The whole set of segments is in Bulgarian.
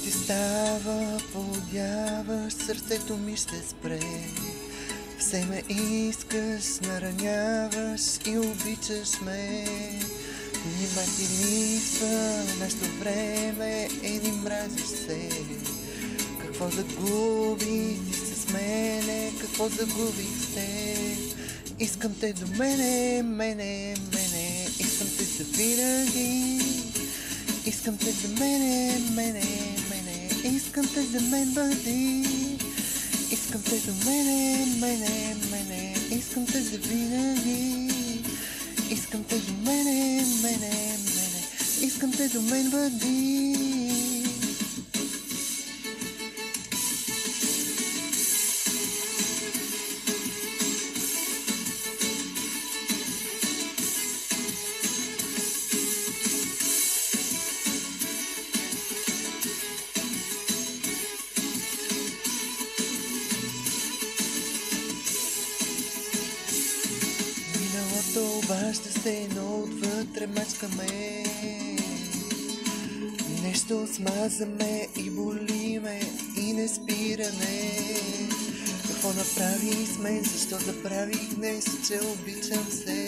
ти става, полудяваш, сърцето ми ще спре. Все ме искаш, нараняваш и обичаш ме. Нима ти липсва нашето време, ни мразиш се. Какво загубих ти с мене, какво загубих с теб? Искам те до мене, мене, искам те за винаги. Искам те за мене, искам те за мен бъди. Искам те до мене, искам те за винаги. Искам те до мене, искам те до мен бъди. Обажда се, но отвътре мачкаме. Нещо смазаме и боли ме и не спиране. Какво направи сме, защо забравих днес, че обичам се.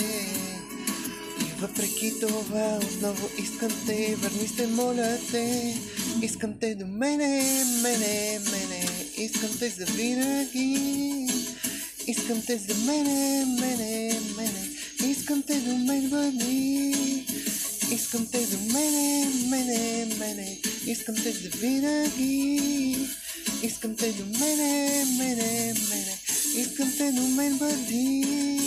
И въпреки това отново искам те, върни се, моля те. Искам те до мене, искам те за винаги. Искам те за мене, искам те до мен бъди. Искам те до мене, искам те за винаги. Искам те до мене, искам те до мен бъди.